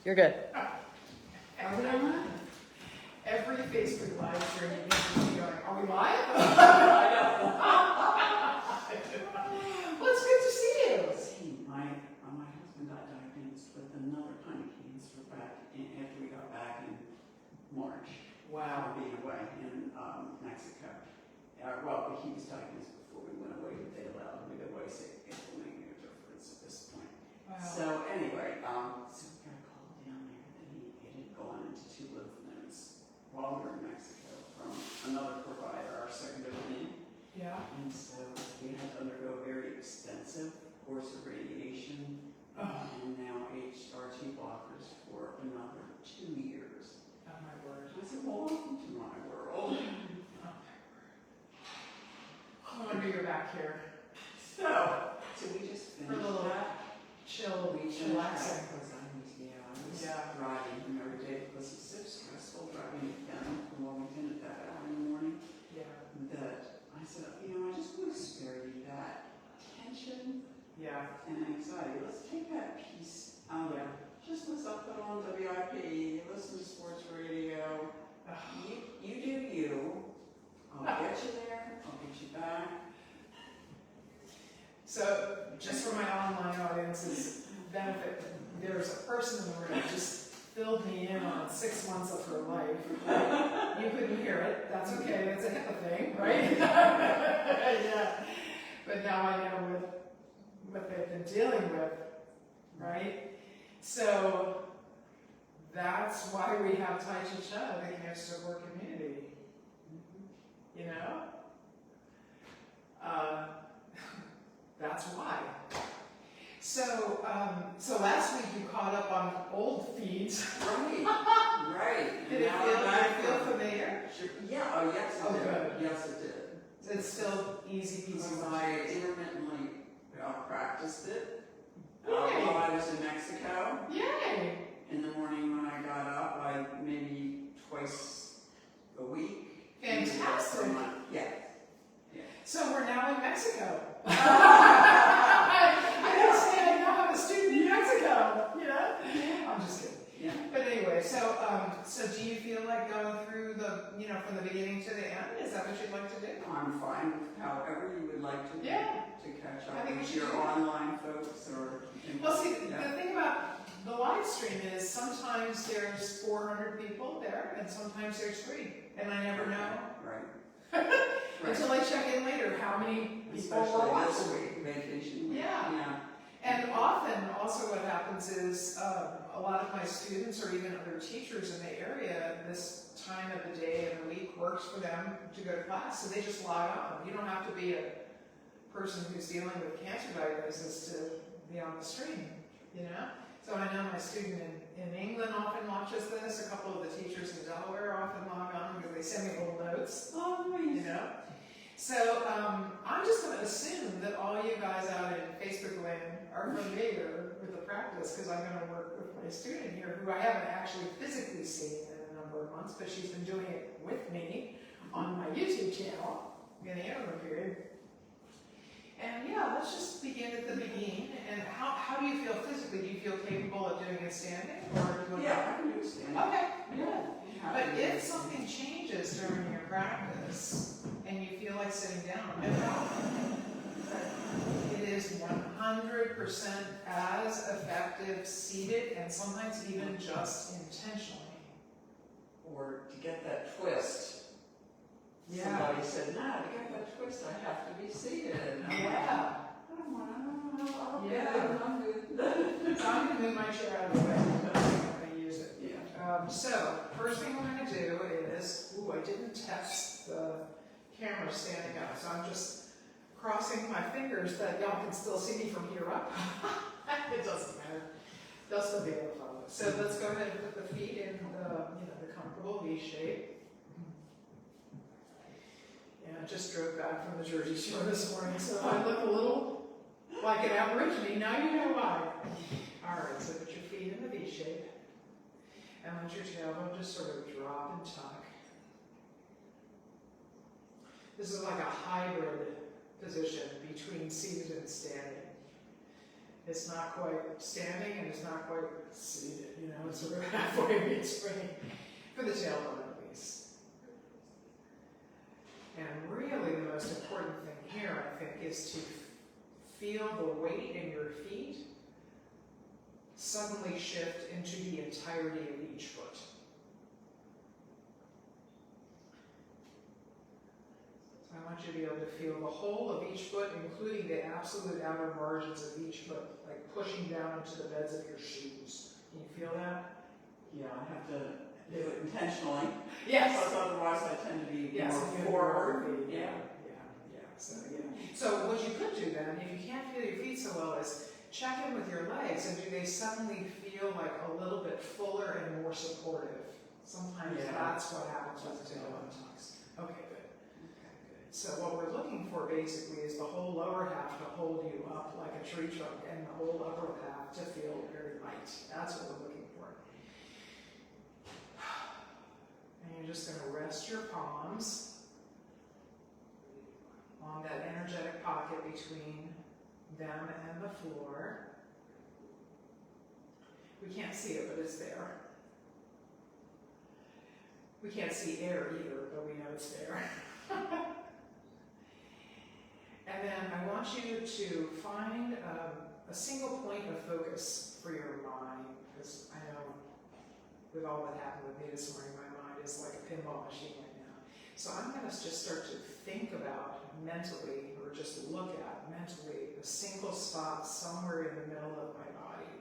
You're good. Every Facebook live stream, you get me going, are we live? Well, it's good to see you. See, my husband got diagnosed with another kind of cancer after we got back in March. Wow. Being away in Mexico. Well, he was diagnosed before we went away, but they allowed him to go away, so it's only a difference at this point. Wow. So anyway, so we got a call down there that it had gone into 2 lymph nodes while we were in Mexico from another provider, our second opinion. Yeah. And so we had to undergo a very extensive course of radiation and now HRT blockers for another 2 years. Oh my word. I said, well, welcome to my world. Oh my word. No wonder you're back here. So we just For a finished little that. chill, We finished that relaxing. because I was driving him every day because it's so stressful driving down from Wilmington at that hour in the morning. Yeah. That I said, I just want to spare you that tension Yeah. and anxiety. Let's take that piece out of it. Just listen, put on WIP, listen to sports radio. You do you. I'll get you there. I'll get you back. So, just for my online audience's benefit, there's a person in the room who just filled me in on 6 months of her life. Right? You couldn't hear it. That's okay. That's a HIPAA thing, right? Yeah. But now I know what they've been dealing with, right? So that's why we have Tai CHi, the cancer support community. You know? That's why. So, so last week you caught up on old feeds. Right. Did it feel familiar? Sure. Yeah, oh yes it did. good. Yes it did. It's still easy peasy. Because I intermittently practiced it Yay. while I was in Mexico. Yay! In the morning when I got up, maybe twice a week. Fantastic. Yeah. So we're now in Mexico. I didn't say I now have a student in Mexico, you know? I'm just kidding. Yeah. But anyway, so do you feel like going through from the beginning to the end? Is that what you'd like to do? I'm fine with however you would like to catch I up think we with should your do that. online folks or. Well, see, the thing about the live stream is sometimes there's 400 people there, and sometimes there's 3, and I never know. Right. Until I check in later, how many people were Especially watching. this week, vacation week. Yeah. And often, also what happens is a lot of my students or even other teachers in the area, this time of the day and the week works for them to go to class, so they just log on. You don't have to be a person who's dealing with cancer diagnosis to be on the stream, you know? So I know my student in England often watches this. A couple of the teachers in Delaware often log on because they send me little notes, you know? So I'm just going to assume that all you guys out in Facebook land are familiar with the practice because I'm going to work with my student here who I haven't actually physically seen in a number of months, but she's been doing it with me on my YouTube channel in the interim period. And yeah, let's just begin at the beginning. And how do you feel physically? Do you feel capable of doing it standing? Or do you I can do standing. Okay, good. Yeah. But if something changes during your practice and you feel like sitting down, no problem. It is 100% as effective seated and sometimes even just intentionally. Or to get that twist. Yeah. Somebody said, no, to get that twist, I have to be seated. Yeah. Yeah. I'm good. So I'm going to move my chair out of the way. I'm going to use it. Yeah. So, first thing we're going to do is, I didn't test the camera standing up, so I'm just crossing my fingers that y'all can still see me from here up. It doesn't matter. They'll still be able to follow. So let's go ahead and put the feet in the comfortable V shape. And I just drove back from the Jersey Shore this morning, so if I look a little like an Aborigine, now you know why. All right, so put your feet in the V shape. And let your tailbone just sort of drop and tuck. This is like a hybrid position between seated and standing. It's not quite standing and it's not quite seated, you know, I'm sort of halfway between, for the tailbone at least. And really the most important thing here, I think, is to feel the weight in your feet suddenly shift into the entirety of each foot. So I want you to be able to feel the whole of each foot, including the absolute outer margins of each foot, like pushing down into the beds of your shoes. Can you feel that? Yeah, I have to do it intentionally. Yes. Because otherwise I tend to be Yes, more and forward. yeah. So what you could do then, if you can't feel your feet so well, is check in with your legs, and do they suddenly feel like a little bit fuller and more supportive? Sometimes that's what happens with the tailbone tucks. Okay, good. So what we're looking for basically is the whole lower half to hold you up like a tree trunk, and the whole upper half to feel very light. That's what we're looking for. And you're just going to rest your palms on that energetic pocket between them and the floor. We can't see it, but it's there. We can't see air either, but we know it's there. And then I want you to find a single point of focus for your mind, because I know with all that happened with me this morning, my mind is like a pinball machine right now. So I'm going to just start to think about mentally, or just look at mentally, a single spot somewhere in the middle of my body.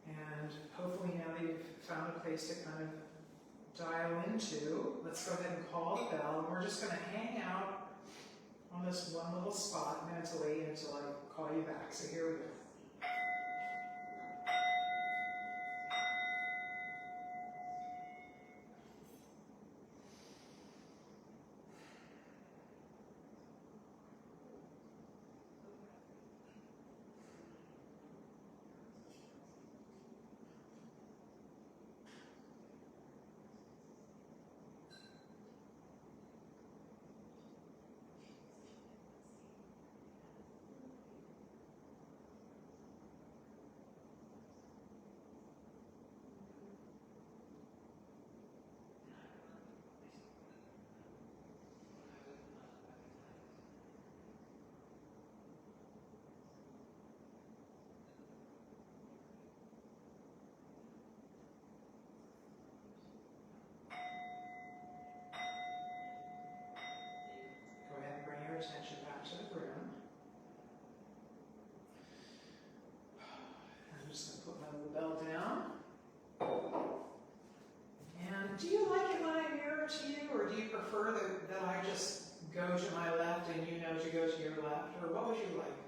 And hopefully now that you've found a place to kind of dial into, let's go ahead and call the bell, and we're just going to hang out on this one little spot mentally until I call you back. So here we go. Go ahead and bring your attention back to the room. I'm just going to put my little bell down. And do you like it when I mirror to you, or do you prefer that I just go to my left and you know to go to your left, or what would you like?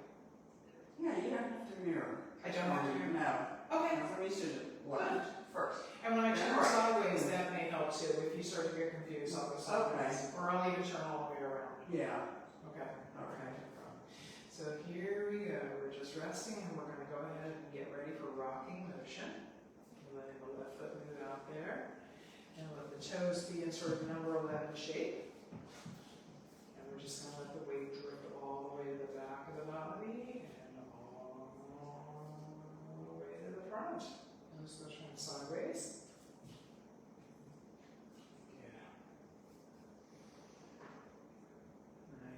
Yeah, you don't have to mirror. I don't have to mirror? No. Okay. I'm used to left first. And when I turn Right. sideways, that may help too. If you start to get confused, I'll go sideways. Or I'll even turn all the way around. Yeah. Okay. Okay. No problem. So here we go. We're just resting, and we're going to go ahead and get ready for rocking motion. Letting the left foot move out there. And let the toes be in sort of number 11 shape. And we're just going to let the weight drip all the way to the back of the body and all the way to the front. And just go turn sideways. Yeah.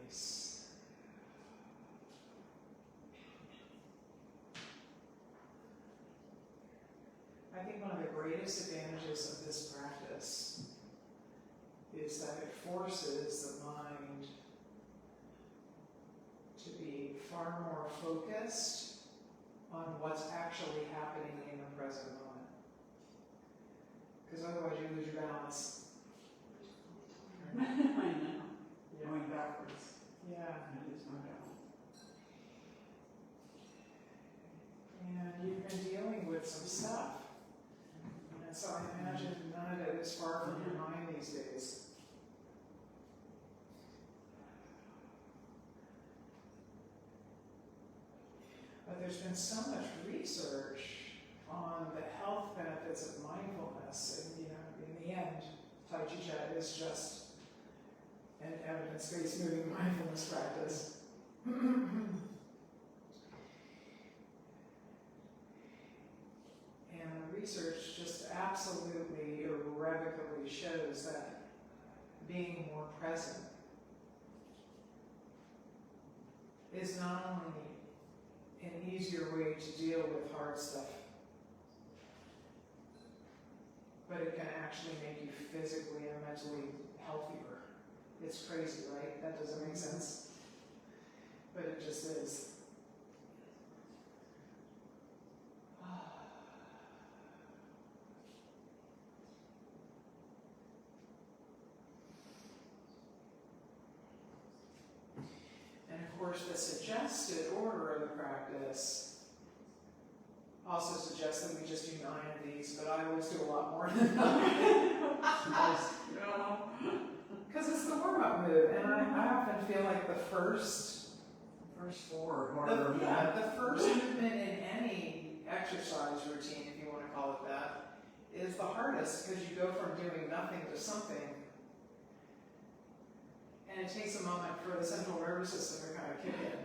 Nice. I think one of the greatest advantages of this practice is that it forces the mind to be far more focused on what's actually happening in the present moment. Because otherwise you lose your balance. I know. Going backwards. Yeah. I lose my balance. And you've been dealing with some stuff. And so I imagine none of it is far from your mind these days. But there's been so much research on the health benefits of mindfulness, and in the end, Tai CHi is just an evidence-based moving mindfulness practice. is that being more present is not only an easier way to deal with hard stuff, but it can actually make you physically and mentally healthier. It's crazy, right? That doesn't make sense. But it just is. And of course, the suggested order of the practice also suggests that we just do 9 of these, but I always do a lot more than 9. Because it's the warm-up move, and I often feel like the first 4 are harder. the first movement in any exercise routine, if you want to call it that, is the hardest because you go from doing nothing to something. And it takes a moment for the central nervous system to kind of kick in.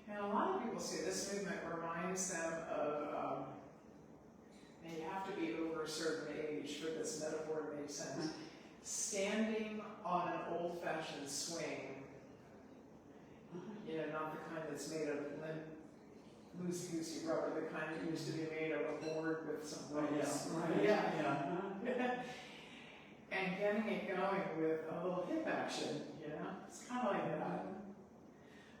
And a lot of people say this movement reminds them of, and you have to be over a certain age for this metaphor to make sense, standing on an old-fashioned swing, you know, not the kind that's made of limp, loosey-goosey rubber, the kind that used to be made of a board with some legs. And getting it going with a little hip action, you know, it's kind of like that.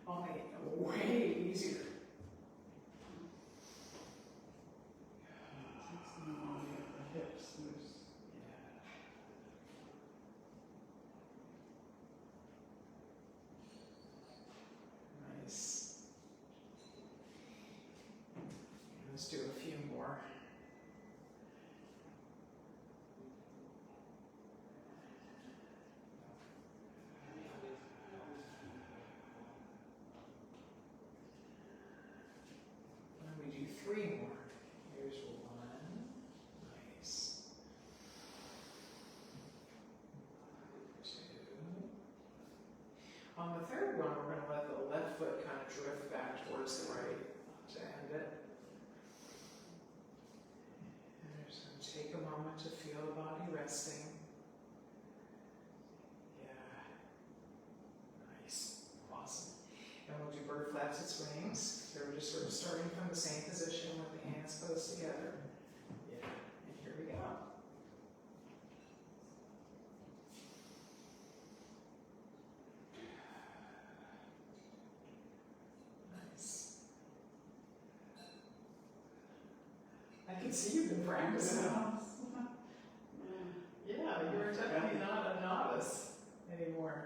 Only way easier. The hips loose. Nice. Let's do a few more. And we do 3 more. Here's 1. Nice. 2. On the third one, we're going to let the left foot kind of drift back towards the right to end it. And just going to take a moment to feel the body resting. Yeah. Nice. Awesome. And we'll do bird flaps and swings. So we're just sort of starting from the same position with the hands close together. Yeah. And here we go. Nice. I can see you've been practicing. Yeah, you're definitely not a novice anymore.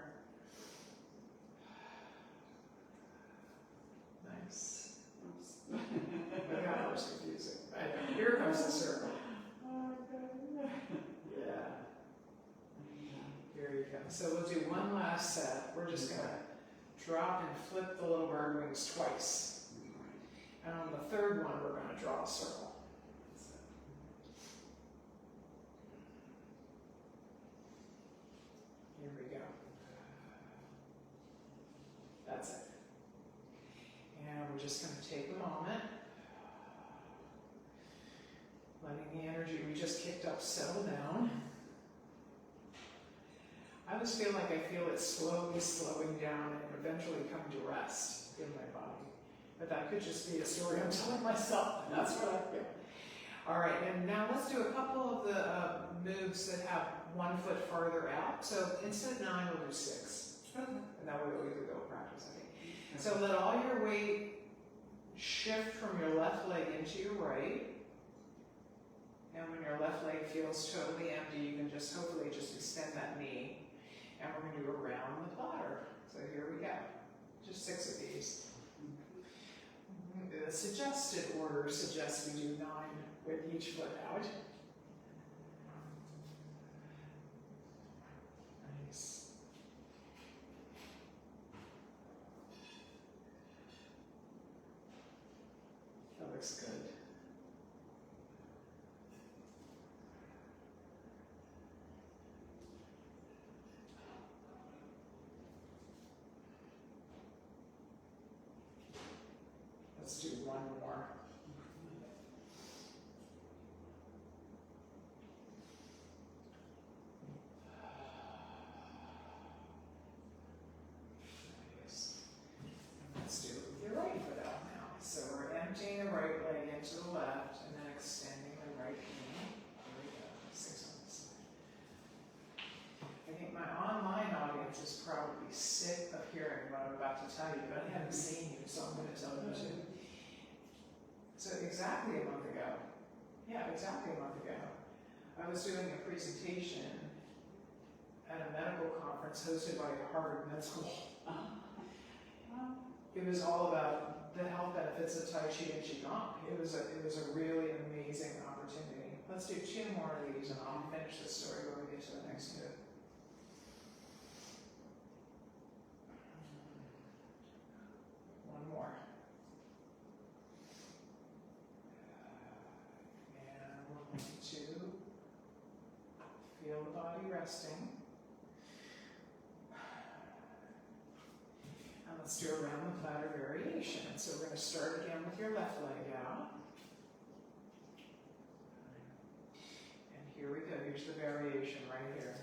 Nice. Oh God, that was confusing. I know. Here comes the circle. Yeah. Here you go. So we'll do one last set. We're just going to drop and flip the little bird wings twice. And on the third one, we're going to draw a circle. Here we go. That's it. And we're just going to take a moment, letting the energy we just kicked up settle down. I always feel like I feel it slowly slowing down and eventually come to rest in my body. But that could just be a story I'm telling myself, and that's what I feel. All right, and now let's do a couple of the moves that have 1 foot farther out. So instead of 9, we'll do 6. And that way we'll either go practice, I think. So let all your weight shift from your left leg into your right. And when your left leg feels totally empty, you can just hopefully just extend that knee. And we're going to do around the platter. So here we go. Just 6 of these. The suggested order suggests we do 9 with each foot out. Nice. That looks good. haven't seen you, so I'm going to tell you too. So exactly a month ago, I was doing a presentation at a medical conference hosted by Harvard Med School. It was all about the health benefits of Tai Chi and Qigong. It was a really amazing opportunity. Let's do 2 more of these and I'll finish this story when we get to the next 2. One more. And we're going to feel the body resting. And let's do a round the platter variation. So we're going to start again with your left leg out. And here we go. Here's the variation right here.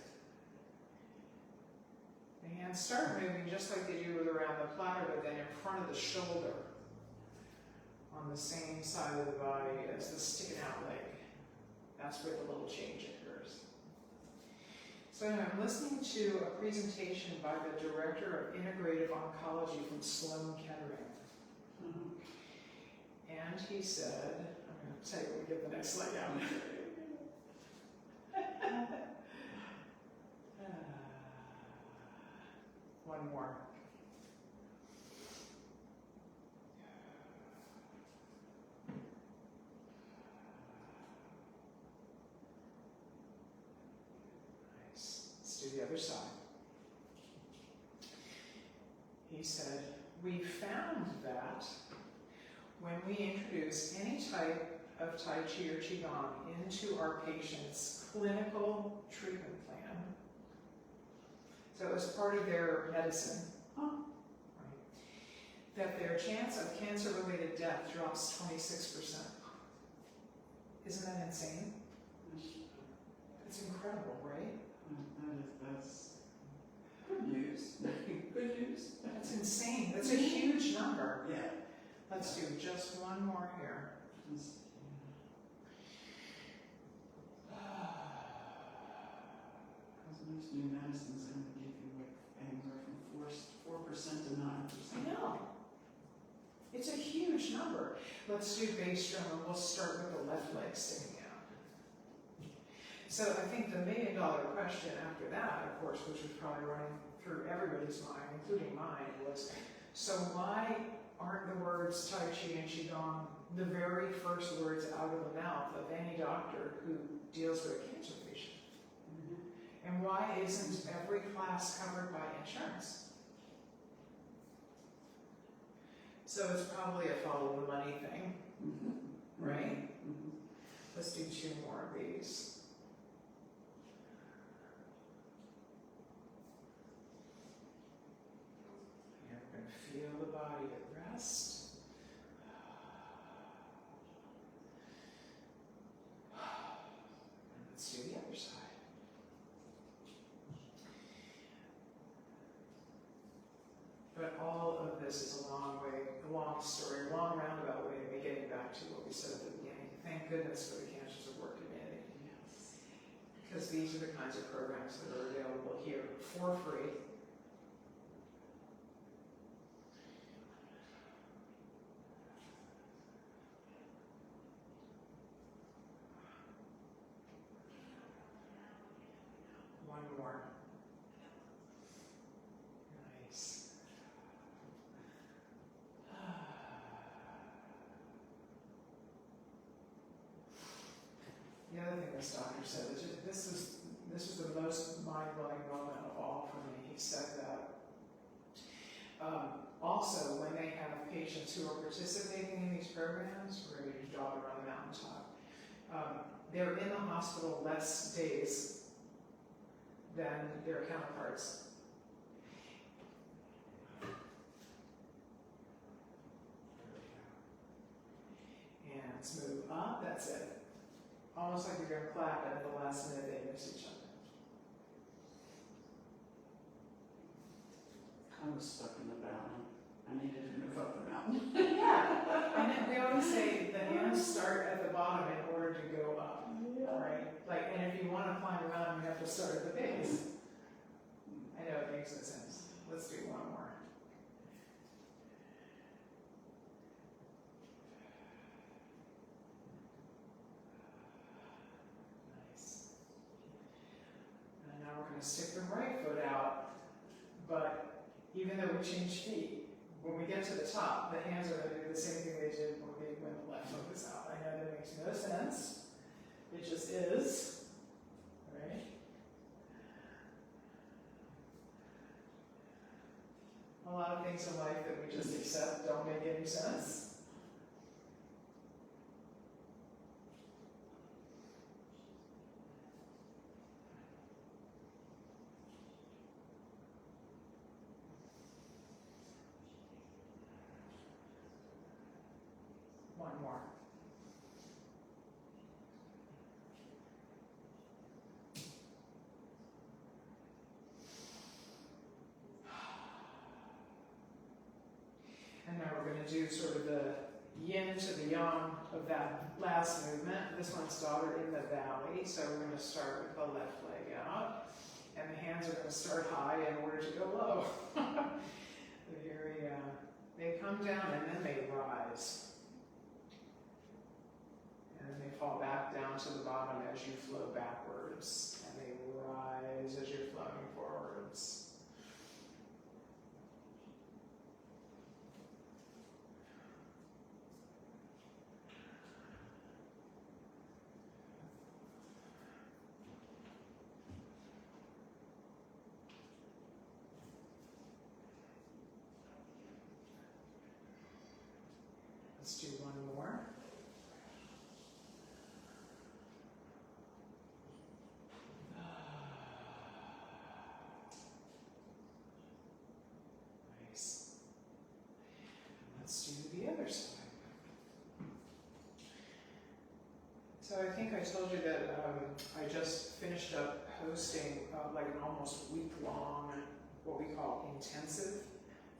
The hands start moving just like they do with around the platter, but then in front of the shoulder on the same side of the body as the sticking out leg. That's where the little change occurs. So I'm listening to a presentation by the Director of Integrative Oncology from Sloan Kettering. And he said, I'm going to tell you when we get the next leg out. One more. Nice. Let's do the other side. He said, we found that when we introduce any type of Tai Chi or Qigong into our patient's clinical treatment plan, so as part of their medicine, right, that their chance of cancer-related death drops 26%. Isn't that insane? It's incredible, right? That's good news. Good news. That's insane. That's a huge number. Yeah. Let's do just one more here. Most new medicines are going to give you like anywhere from 4% to 9%. I know. It's a huge number. Let's do base drum, and we'll start with the left leg sticking out. So I think the $1 million question after that, of course, which was probably running through everybody's mind, including mine, was, so why aren't the words Tai Chi and Qigong the very first words out of the mouth of any doctor who deals with a cancer patient? And why isn't every class covered by insurance? So it's probably a follow the money thing, right? Let's do 2 more of these. You're going to feel the body at rest. And let's do the other side. But all of this is a long story, a long roundabout way of me getting back to what we said at the beginning. Thank goodness for the Cancers at Work community. Yes. Because these are the kinds of programs that are available here for free. One more. Nice. The other thing this doctor said, this was the most mind-blowing moment of all for me. He said that also when they have patients who are participating in these programs, we're going to do Daughter on the Mountaintop, they're in the hospital less days than their counterparts. And let's move up, that's it. Almost like you're going to clap, and at the last minute they miss each other. I was stuck in the valley. I needed to move up the mountain. Yeah, and then we always say the hands start at the bottom in order to go up, right? Like, and if you want to climb around, you have to start at the base. I know it makes no sense. Let's do one more. going to stick the right foot out, but even though we change feet, when we get to the top, the hands are going to do the same thing they did when the left foot was out. I know that makes no sense. It just is, right? A lot of things in life that we just accept don't make any sense. One more. And now we're going to do sort of the yin to the yang of that last movement. This one's daughter in the valley, so we're going to start with the left leg out. And the hands are going to start high in order to go low. So here we go. They come down and then they rise. And then they fall back down to the bottom as you flow backwards. And they rise as you're flowing forwards. Let's do one more. Nice. Let's do the other side. So I think I told you that I just finished up hosting like an almost week-long, what we call intensive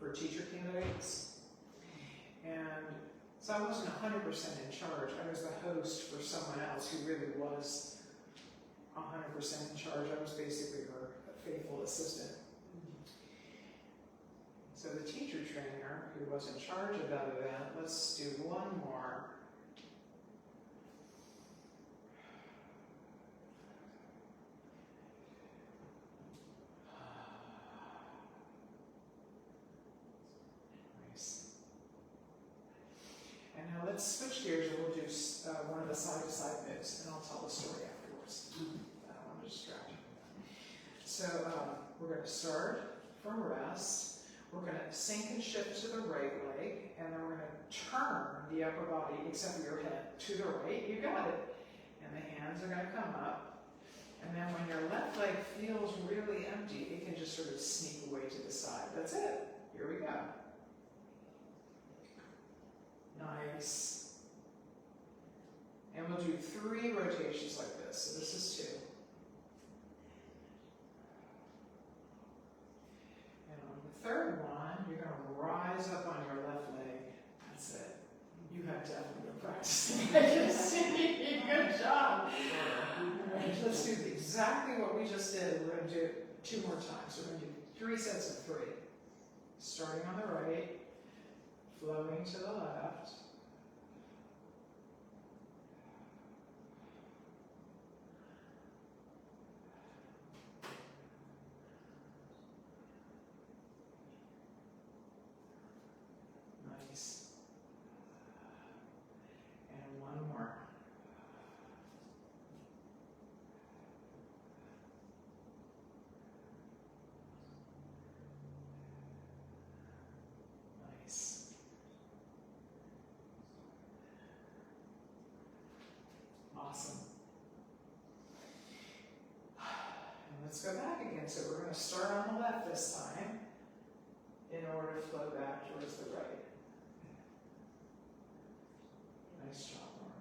for teacher candidates. And so I wasn't 100% in charge. I was the host for someone else who really was 100% in charge. I was basically her faithful assistant. So the teacher trainer who was in charge of that event, let's do one more. And now let's switch gears and we'll do one of the side-to-side moves, and I'll tell the story afterwards. I don't want to distract you. So we're going to start from rest. We're going to sink and shift to the right leg, and then we're going to turn the upper body, except for your head, to the right. You got it. And the hands are going to come up. And then when your left leg feels really empty, it can just sort of sneak away to the side. That's it. Here we go. Nice. And we'll do 3 rotations like this. So this is 2. And on the third one, you're going to rise up on your left leg. That's it. You have definitely been practicing. I can see. Good job. All right, let's do exactly what we just did. We're going to do it 2 more times. We're going to do 3 sets of 3. Starting on the right, flowing to the left. Nice. And one more. Nice. Awesome. And let's go back again. So we're going to start on the left this time in order to flow back towards the right. Nice job, Laura.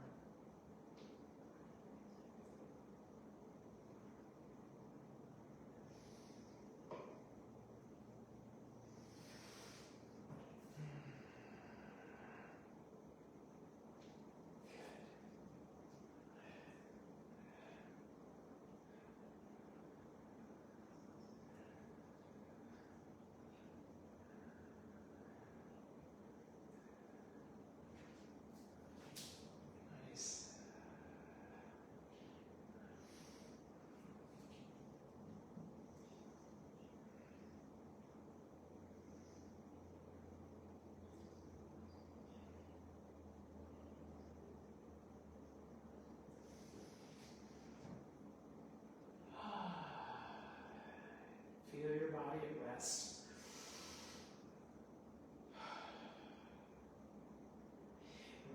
body at rest.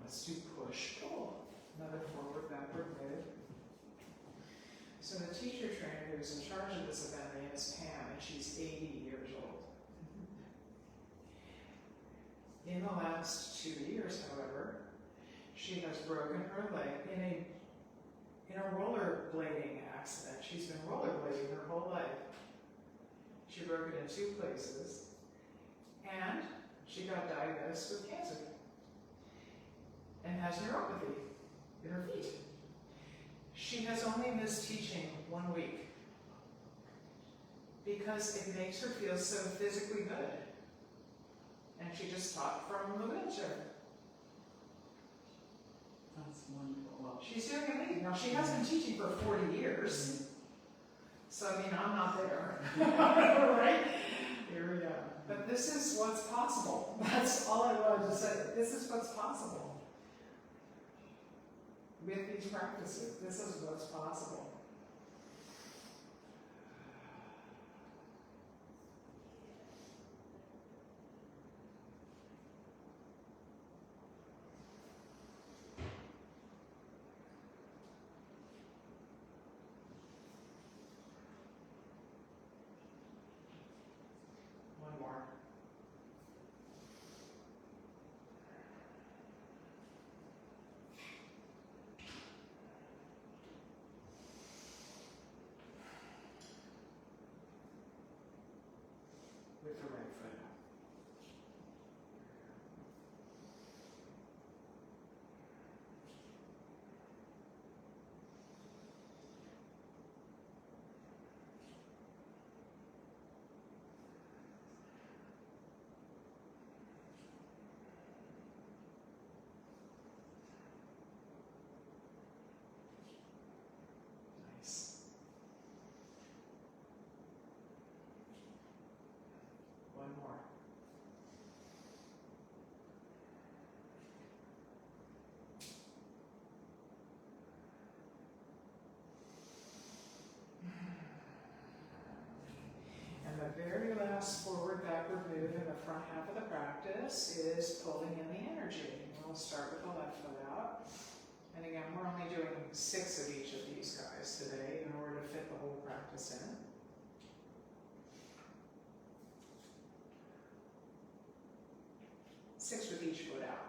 Let's do push-pull. Another forward, backward move. So the teacher trainer who's in charge of this event, her name is Pam, and she's 80 years old. In the last 2 years, however, she has broken her leg in a rollerblading accident. She's been rollerblading her whole life. She broke it in 2 places, and she got diagnosed with cancer and has neuropathy in her feet. She has only missed teaching 1 week because it makes her feel so physically good. And she just taught from the wheelchair. That's wonderful. Well, She's doing amazing. Now, she has been teaching for 40 years. So, I mean, I'm not there. Right? Here we go. But this is what's possible. That's all I wanted to say. This is what's possible. With these practices, this is what's possible. One more. With the right foot up. Nice. One more. And the very last forward backward move in the front half of the practice is pulling in the energy. We'll start with the left foot out. And again, we're only doing 6 of each of these guys today in order to fit the whole practice in. Six with each foot out.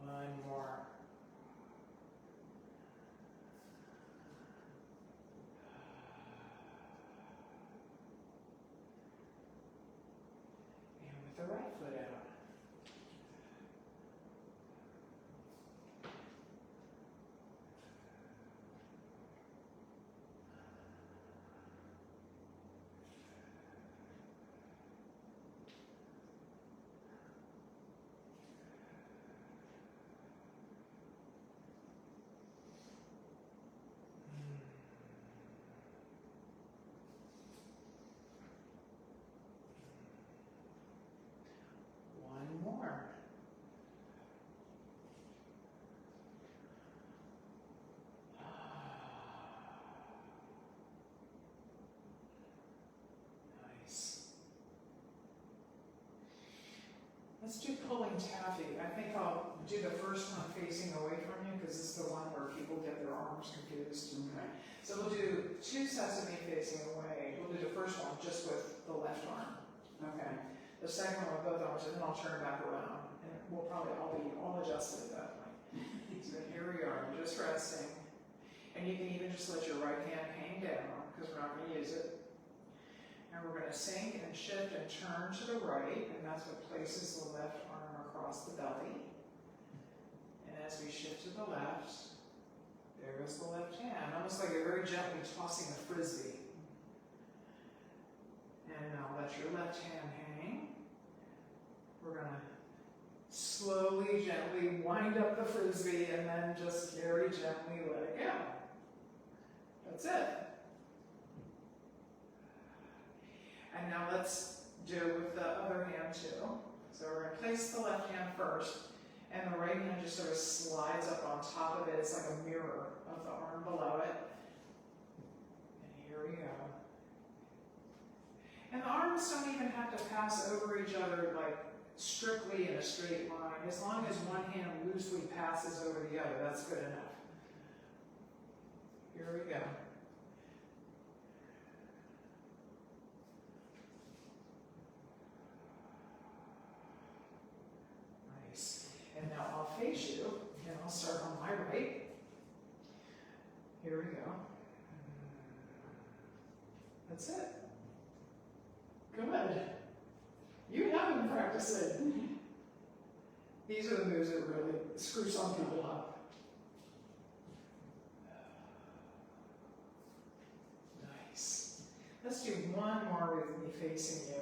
One more. And with the right foot out. One more. Nice. Let's do pulling taffy. I think I'll do the first one facing away from you because it's the one where people get their arms confused. okay. So we'll do 2 sets of me facing away. We'll do the first one just with the left arm. Okay. The second one with both arms, and then I'll turn back around. And we'll probably all be all adjusted at that point. So here we are, just resting. And you can even just let your right hand hang down because we're not going to use it. And we're going to sink and shift and turn to the right, and that's what places the left arm across the belly. And as we shift to the left, there goes the left hand, almost like you're very gently tossing a frisbee. And now let your left hand hang. We're going to slowly, gently wind up the frisbee and then just very gently let it go. That's it. And now let's do with the other hand too. So we're gonna place the left hand first, and the right hand just sort of slides up on top of it. It's like a mirror of the arm below it. And here we go. And the arms don't even have to pass over each other like strictly in a straight line. As long as one hand loosely passes over the other, that's good enough. Here we go. Nice. And now I'll face you, and I'll start on my right. Here we go. That's it. Good. You have been practicing. These are the moves that really screw some people up. Nice. Let's do one more with me facing you.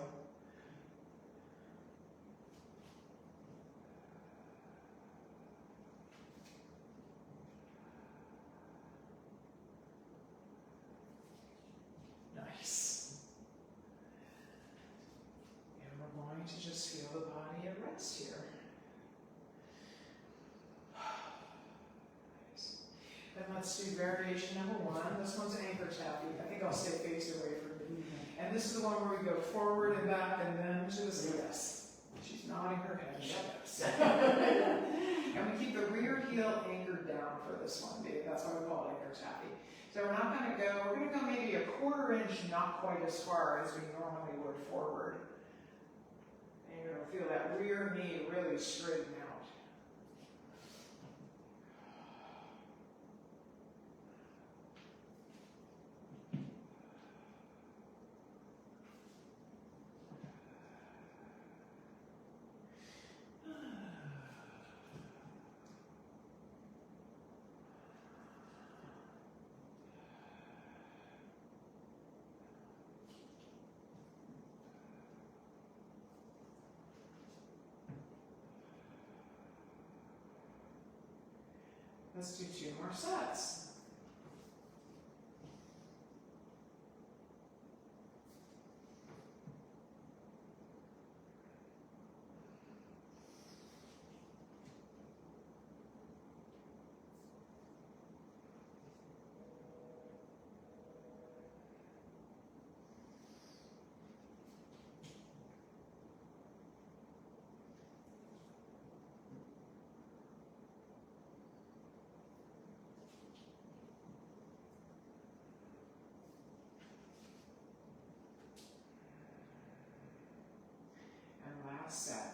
Nice. And we're going to just feel the body at rest here. Nice. Then let's do variation number 1. This one's anchor tappy. I think I'll stay faced away from you. And this is the one where we go forward and back and then to the side. Yes. She's nodding her head. Yes. And we keep the rear heel anchored down for this one. That's why we call it anchor tappy. So we're not going to go, we're going to go maybe a 1/4 inch, not quite as far as we normally would forward. And you're going to feel that rear knee really straighten out. Let's do 2 more sets. Last set.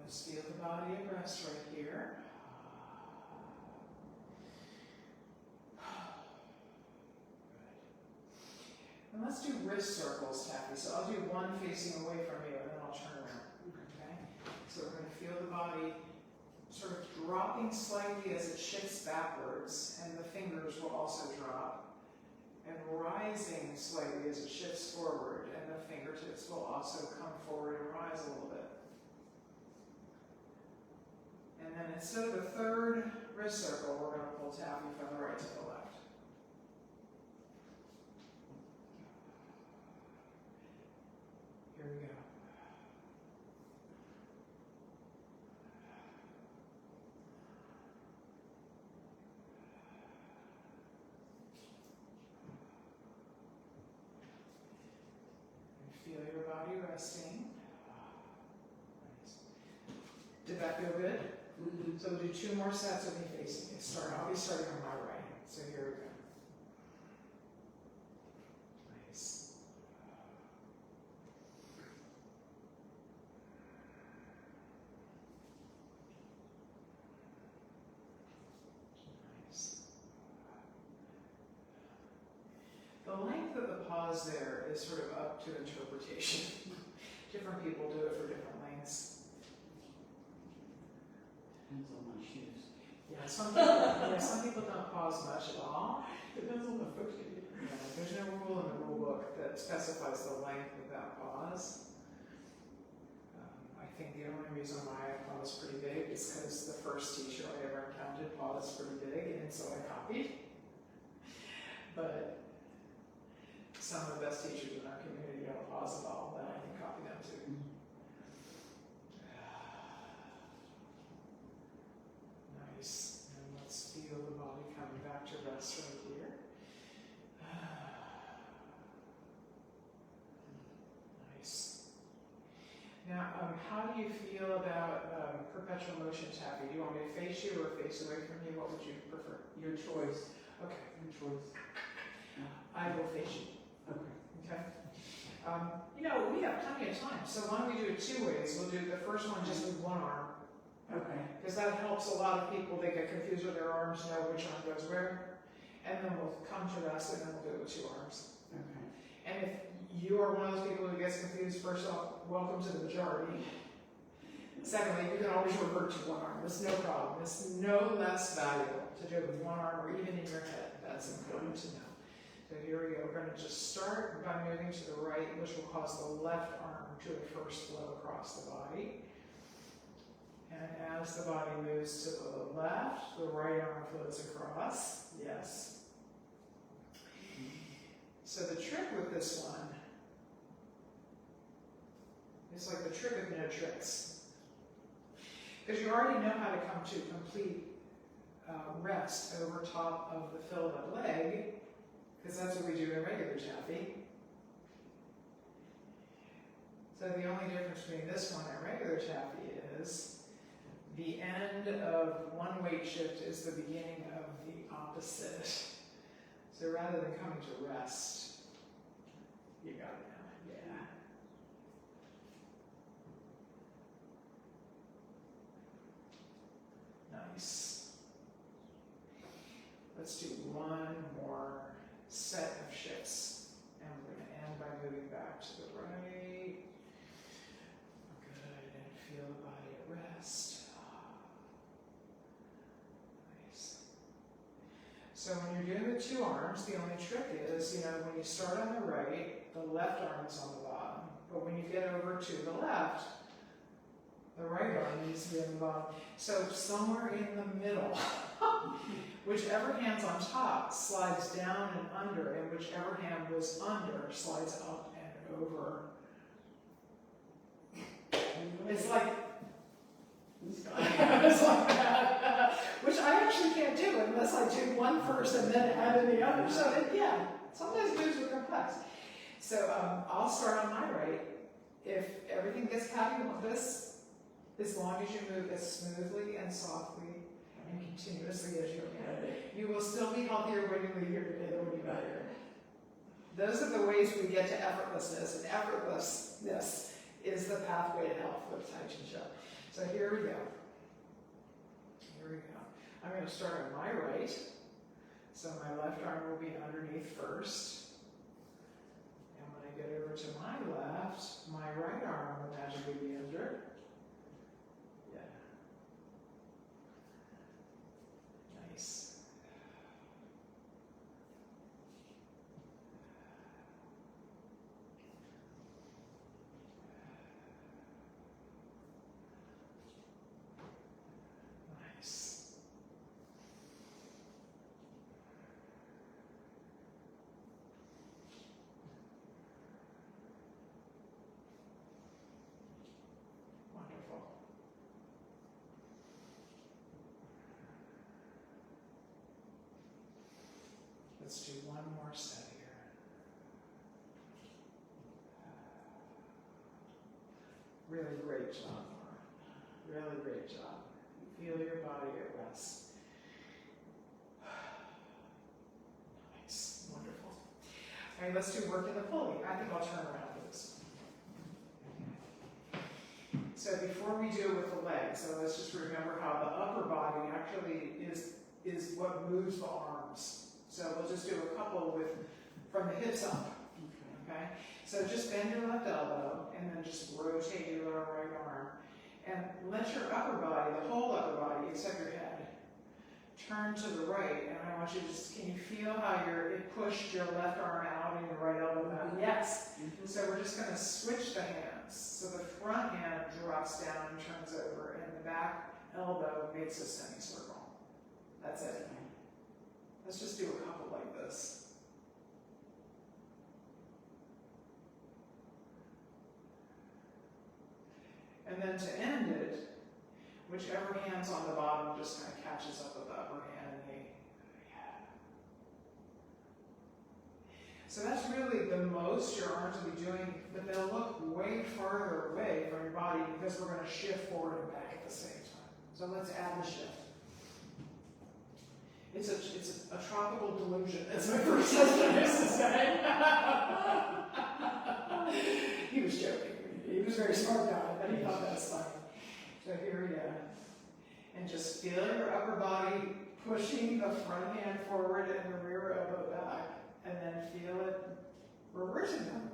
Let's feel the body at rest right here. Good. And let's do wrist circles, Taffy. So I'll do one facing away from you, and then I'll turn around. Okay? So we're going to feel the body sort of dropping slightly as it shifts backwards, and the fingers will also drop, and rising slightly as it shifts forward, and the fingertips will also come forward and rise a little bit. And then instead of the 3rd wrist circle, we're going to pull Taffy from the right to the left. Here we go. And feel your body resting. Nice. Did that feel good? So we'll do 2 more sets of me facing you. I'll be starting on my right. So here we go. Nice. Nice. The length of the pause there is sort of up to interpretation. Different people do it for different lengths. Depends on my shoes. Yeah, some people don't pause much at all. Depends on the foot. Yeah, there's no rule in the rule book that specifies the length of that pause. I think the only reason why I pause pretty big is because the first teacher I ever encountered paused pretty big, and so I copied. But some of the best teachers in our community don't pause at all, then I can copy them too. Nice. And let's feel the body coming back to rest right here. Nice. Now, how do you feel about perpetual motion tapping? Do you want me to face you or face away from you? What would you prefer? Your choice. Okay. Your choice. I will face you. Okay. Okay. You know, we have plenty of time, so why don't we do it two ways? We'll do the first one just with one arm, Okay. because that helps a lot of people. They get confused with their arms, know which arm goes where, and then we'll come to rest, and then we'll do it with two arms. Okay. And if you are one of those people who gets confused, first off, welcome to the majority. Secondly, you can always revert to one arm. It's no problem. It's no less valuable to do it with one arm or even in your head. That's important to know. So here we go. We're going to just start by moving to the right, which will cause the left arm to at first flow across the body. And as the body moves to the left, the right arm flows across. Yes. So the trick with this one is like the trick of no tricks. Because you already know how to come to complete rest over top of the filled up leg, because that's what we do in regular taffy. So the only difference between this one and regular taffy is the end of one weight shift is the beginning of the opposite. So rather than coming to rest, you got it now. Yeah. Nice. Let's do one more set of shifts. And we're going to end by moving back to the right. Good. And feel the body at rest. Nice. So when you're doing the two arms, the only trick is, you know, when you start on the right, the left arm is on the bottom. But when you get over to the left, the right arm needs to be on the bottom. So somewhere in the middle, whichever hand's on top slides down and under, and whichever hand was under slides up and over. It's like, it's like that, which I actually can't do unless I do one first and then add in the other. So yeah, sometimes moves are complex. So I'll start on my right. If everything gets happy like this, as long as you move as smoothly and softly and continuously as you can, you will still be healthier when you leave here today than when you got here. Those are the ways we get to effortlessness, and effortlessness is the pathway to health with Tai Chi. So here we go. Here we go. I'm going to start on my right. So my left arm will be underneath first. And when I get over to my left, my right arm will magically be under. Yeah. Nice. Nice. Wonderful. Let's do one more set here. Really great job, Laura. Really great job. Feel your body at rest. Nice. Wonderful. All right, let's do work in the pulley. I think I'll turn around for this. So before we do it with the legs, so let's just remember how the upper body actually is what moves the arms. So we'll just do a couple with from the hips up. okay? So just bend your left elbow and then just rotate your lower right arm. And let your upper body, the whole upper body, except your head, turn to the right. And I want you to just, can you feel how it pushed your left arm out and your right elbow back? Yes. So we're just going to switch the hands. So the front hand drops down and turns over, and the back elbow makes a semicircle. That's it. Let's just do a couple like this. And then to end it, whichever hand's on the bottom just kind of catches up with the upper hand and so that's really the most your arms will be doing, but they'll look way farther away from your body because we're going to shift forward and back at the same time. So let's add the shift. It's a tropical delusion, as my first husband used to say. He was joking. He was a very smart guy, but he thought that was funny. So here we go. And just feel your upper body pushing the front hand forward and the rear elbow back. And then feel it reversing them.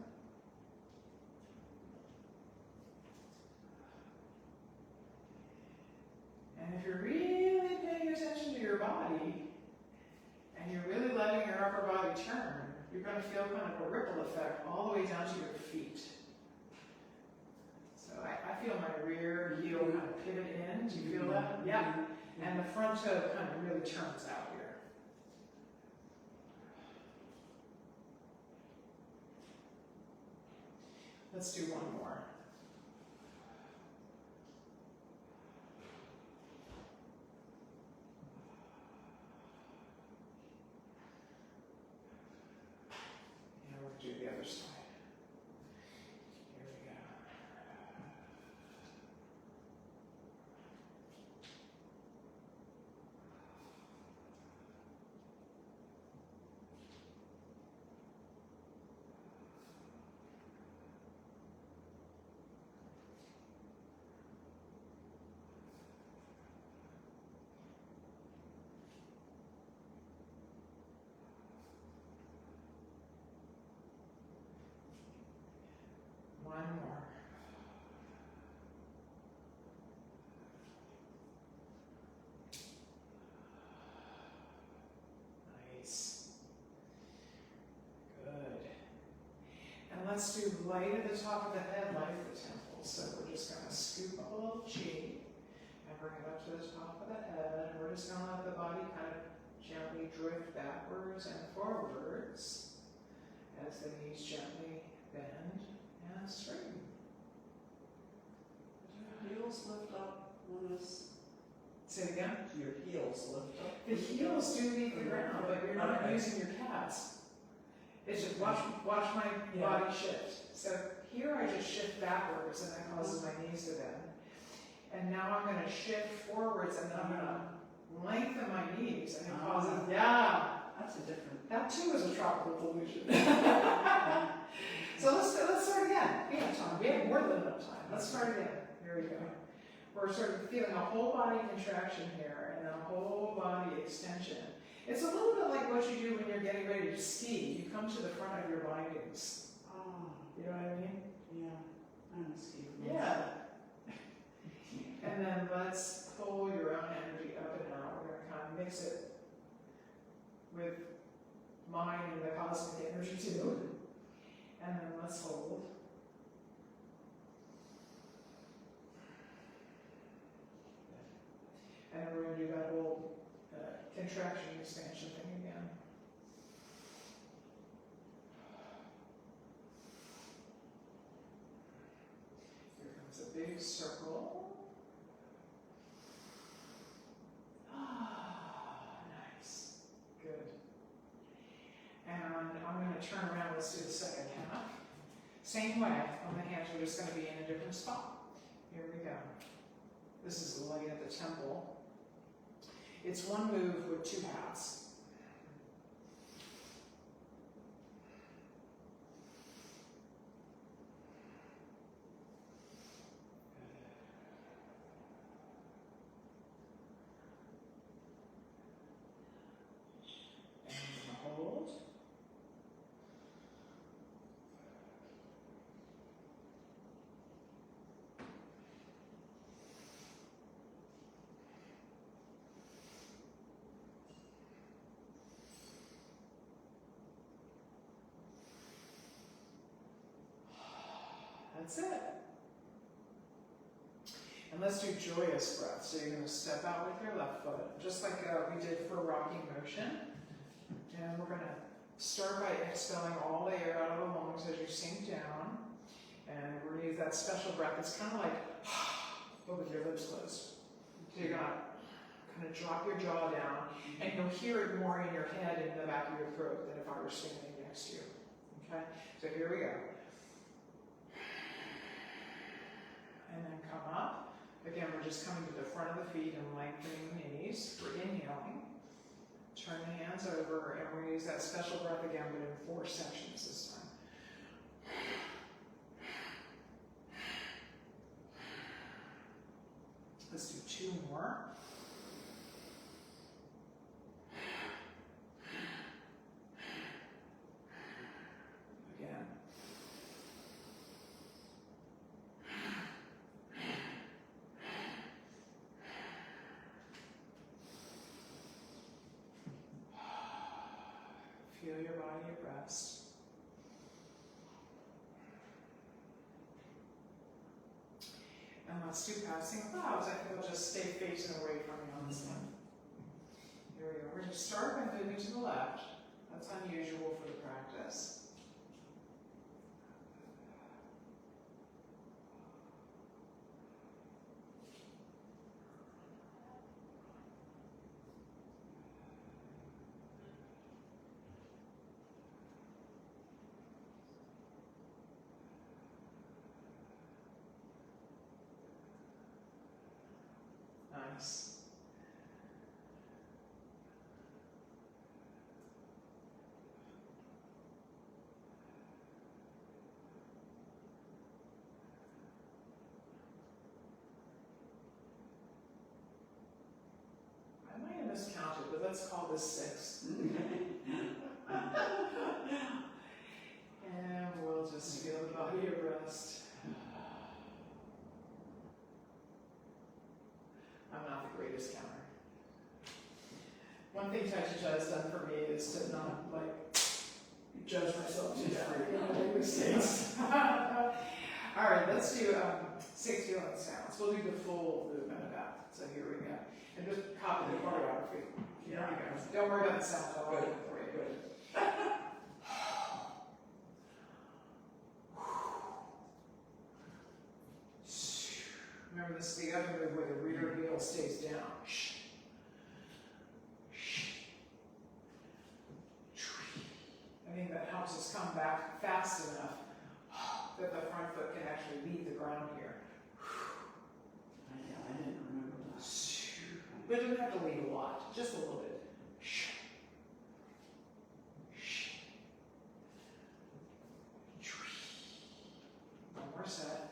And if you're really paying attention to your body, and you're really letting your upper body turn, you're going to feel kind of a ripple effect all the way down to your feet. So I feel my rear heel kind of pivot in. Do you feel that? Yeah. And the front toe kind of really turns out here. Let's do one more. And we'll do the other side. Here we go. One more. Nice. Good. And let's do light at the top of the head, light at the temples. So we're just going to scoop a little chi and bring it up to the top of the head. And we're just going to let the body kind of gently drift backwards and forwards as the knees gently bend and straighten. Do your heels lift up on this? Say it again. Do your heels lift up? The heels do meet the ground, but you're not using your calves. It's just watch my body shift. So here I just shift backwards and that causes my knees to bend. And now I'm going to shift forwards and then I'm going to lengthen my knees and it causes, That's a different. that too is a tropical delusion. So let's start again. We have time. We have more than enough time. Let's start again. Here we go. We're sort of feeling a whole body contraction here and a whole body extension. It's a little bit like what you do when you're getting ready to ski. You come to the front of your bindings. Oh. You know what I mean? Yeah. I'm a ski. Yeah. And then let's pull your own energy up and out. We're going to kind of mix it with mine and the cosmic energy too. And then let's hold. And then we're going to do that whole contraction expansion thing again. Here comes a big circle. Nice. Good. And I'm going to turn around. Let's do the second half. Same way. On the hands, we're just going to be in a different spot. Here we go. This is the light at the temple. It's one move with two halves. And hold. That's it. And let's do joyous breath. So you're going to step out with your left foot, just like we did for rocking motion. And we're going to start by exhaling all the air out of the lungs as you sink down. And we're going to use that special breath. It's kind of like, but with your lips closed. So you're going to kind of drop your jaw down, and you'll hear it more in your head and in the back of your throat than if I were standing next to you. Okay? So here we go. And then come up. Again, we're just coming to the front of the feet and lengthening the knees. We're inhaling. Turn the hands over, and we're going to use that special breath again, but in 4 sections this time. Let's do 2 more. Again. Feel your body at rest. And let's do passing clouds. I think I'll just stay facing away from you on this one. Here we go. We're going to start by moving to the left. That's unusual for the practice. Nice. I might have miscounted, but let's call this 6. And we'll just feel the body at rest. I'm not the greatest counter. One thing Tai CHi has done for me is to not judge myself too hard in my mistakes. All right, let's do 6 feeling sounds. We'll do the full movement of that. So here we go. And just copy the choreography. Here we go. Don't worry about the sounds. I'll do it for you. Good. Remember, this is the other move where the rear heel stays down. I think that helps us come back fast enough that the front foot can actually leave the ground here. Yeah, I didn't remember that. But it doesn't have to leave a lot, just a little bit. One more set.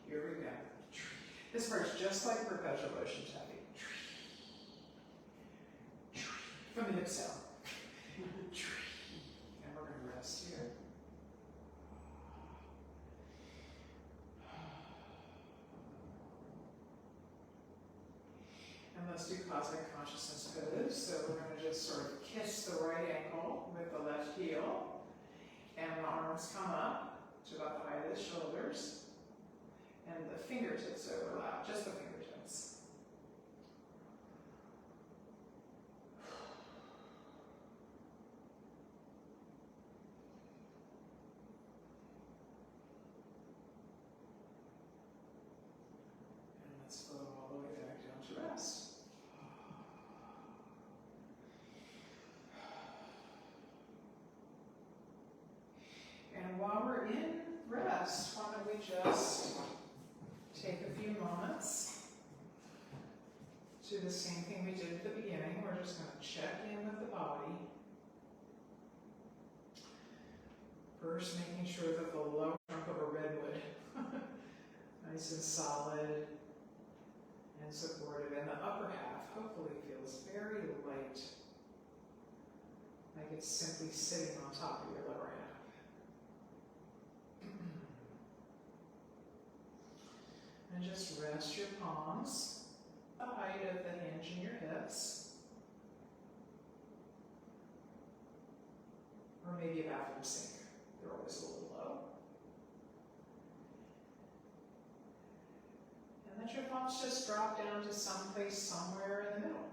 Here we go. This part's just like perpetual motion tapping. From the hip down. And we're going to rest here. And let's do cosmic consciousness pose. So we're going to just sort of kiss the right ankle with the left heel. And the arms come up to about the height of the shoulders. And the fingertips overlap, just the fingertips. And let's float all the way back down to rest. And while we're in rest, why don't we just take a few moments to do the same thing we did at the beginning. We're just going to check in with the body. First, making sure that the lower trunk of a redwood, nice and solid and supportive, and the upper half hopefully feels very light, like it's simply sitting on top of your lower half. And just rest your palms the height of the hinge in your hips. Or maybe a bathroom sink. They're always a little low. And let your thoughts just drop down to someplace somewhere in the middle.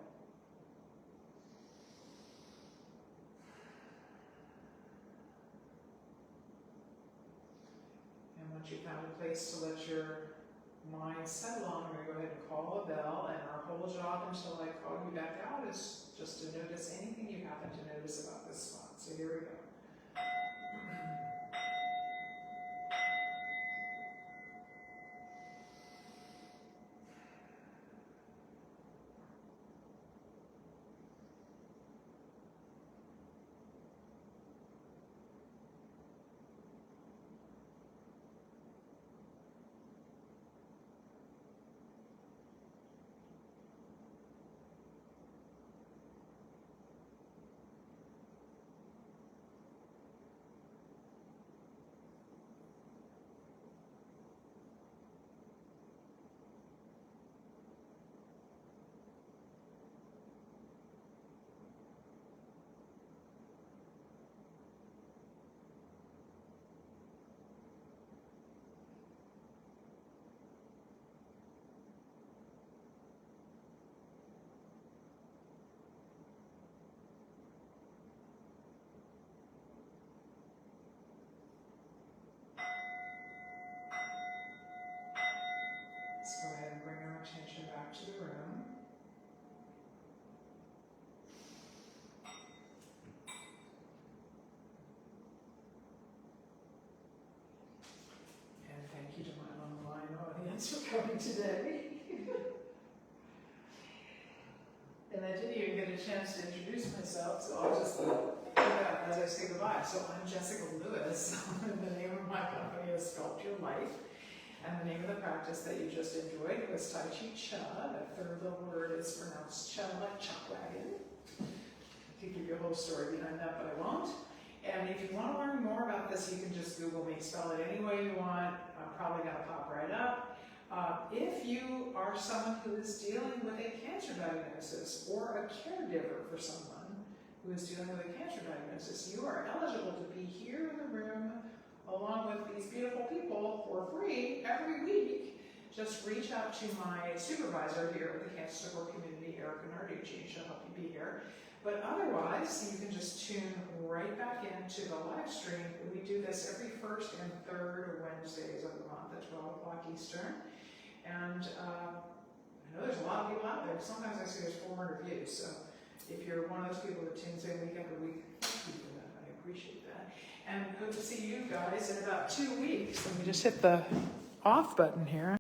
And once you found a place to let your mind settle on, we're going to go ahead and call a bell, and our whole job until I call you back out is just to notice anything you happen to notice about this spot. So here we go. Let's go ahead and bring our attention back to the room. And thank you to my online audience for coming today. And I didn't even get a chance to introduce myself, so I'll just do that as I say goodbye. So I'm Jessica Lewis. The name of my company is Sculpt Your Life. And the name of the practice that you just enjoyed was Tai CHi. That third little word is pronounced cha, like chuck wagon. I could give you a whole story behind that, but I won't. And if you want to learn more about this, you can just Google me, spell it any way you want. I'm probably going to pop right up. If you are someone who is dealing with a cancer diagnosis or a caregiver for someone who is dealing with a cancer diagnosis, you are eligible to be here in the room along with these beautiful people for free every week. Just reach out to my supervisor here at the Cancer Support Community, Erica Narducci. She'll help you be here. But otherwise, you can just tune right back into the live stream. We do this every first and third Wednesdays of the month at 12 o'clock Eastern. And I know there's a lot of people out there. Sometimes I see there's 400 views. So if you're one of those people that tunes in week after week, thank you for that. I appreciate that. And hope to see you guys in about 2 weeks. Let me just hit the off button here.